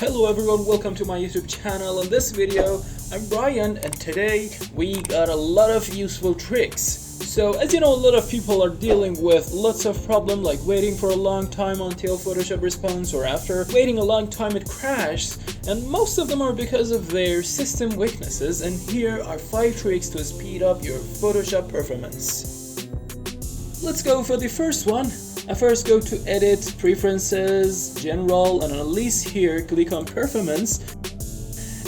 Hello everyone, welcome to my YouTube channel. In this video, I'm Brian and today we got a lot of useful tricks. So as you know, a lot of people are dealing with lots of problems like waiting for a long time until Photoshop responds, or after waiting a long time it crashes, and most of them are because of their system weaknesses, and here are 5 tricks to speed up your Photoshop performance. Let's go for the first one. I first go to Edit, Preferences, General, and on list here click on Performance,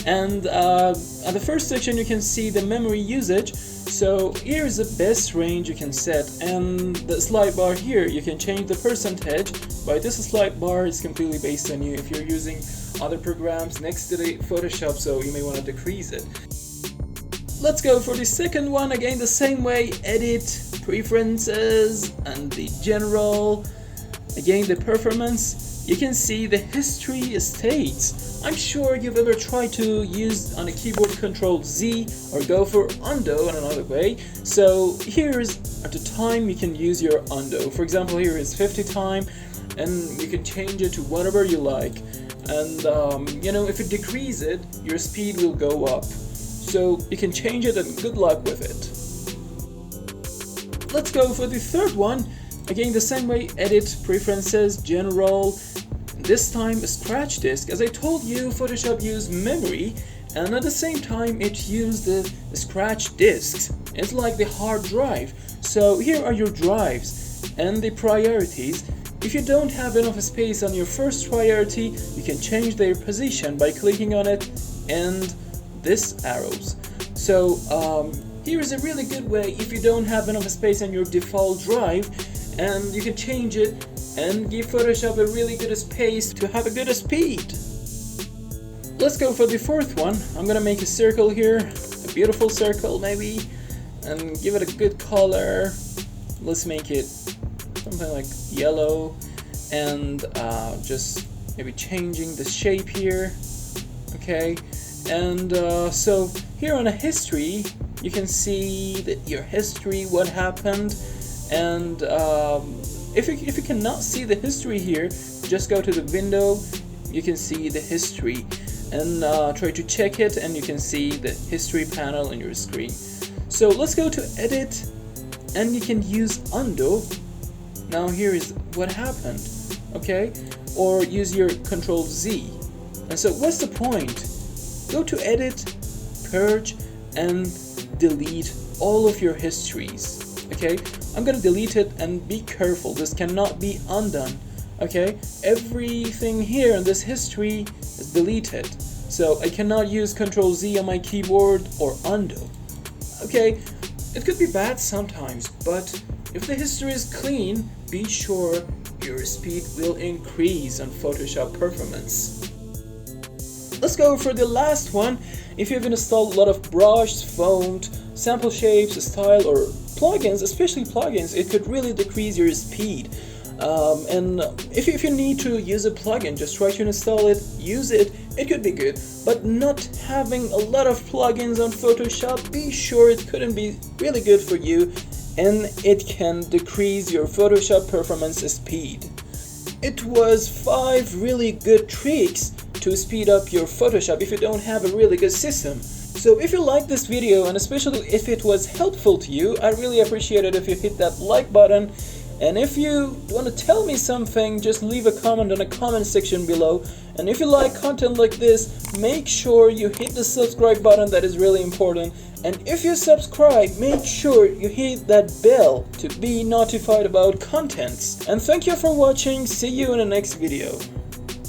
and at the first section you can see the memory usage. So here is the best range you can set, and the slide bar here you can change the percentage. By this slide bar is completely based on you. If you're using other programs next to the Photoshop, so you may want to decrease it. Let's go for the second one. Again, the same way: Edit, Preferences, and the General. Again, the Performance. You can see the history states. I'm sure you've ever tried to use on a keyboard Control Z or go for undo in another way. So here's at the time you can use your undo. For example, here is 50 time, and you can change it to whatever you like. And you know, if you decrease it, your speed will go up. So you can change it, and good luck with it. Let's go for the third one. Again, the same way: Edit, Preferences, General. This time Scratch Disk. As I told you, Photoshop used memory, and at the same time it used the scratch disks. It's like the hard drive. So here are your drives and the priorities. If you don't have enough space on your first priority, you can change their position by clicking on it and this arrows. So here is a really good way if you don't have enough space on your default drive, and you can change it and give Photoshop a really good space to have a good speed. Let's go for the fourth one. I'm gonna make a circle here, a beautiful circle maybe, and give it a good color. Let's make it something like yellow, and just maybe changing the shape here. Okay, and so here on a history you can see that your history, what happened, and if you cannot see the history here, just go to the window. You can see the history, and try to check it, and you can see the history panel on your screen. So let's go to Edit, and you can use undo. Now here is what happened, okay? Or use your Control Z. And so what's the point? Go to Edit, Purge, and delete all of your histories. Okay, I'm gonna delete it, and be careful, this cannot be undone. Okay, everything here in this history is deleted, so I cannot use Control Z on my keyboard or undo. Okay, it could be bad sometimes, but if the history is clean, be sure your speed will increase on Photoshop performance. Let's go for the last one. If you've installed a lot of brush, font, sample shapes, style, or plugins, especially plugins, it could really decrease your speed. And if you need to use a plugin, just try to install it, use it, it could be good. But not having a lot of plugins on Photoshop, be sure it couldn't be really good for you, and it can decrease your Photoshop performance speed. It was 5 really good tricks to speed up your Photoshop if you don't have a really good system. So if you like this video, and especially if it was helpful to you, I really appreciate it if you hit that like button. And if you want to tell me something, just leave a comment in the comment section below. And if you like content like this, make sure you hit the subscribe button, that is really important. And if you subscribe, make sure you hit that bell to be notified about contents. And thank you for watching. See you in the next video.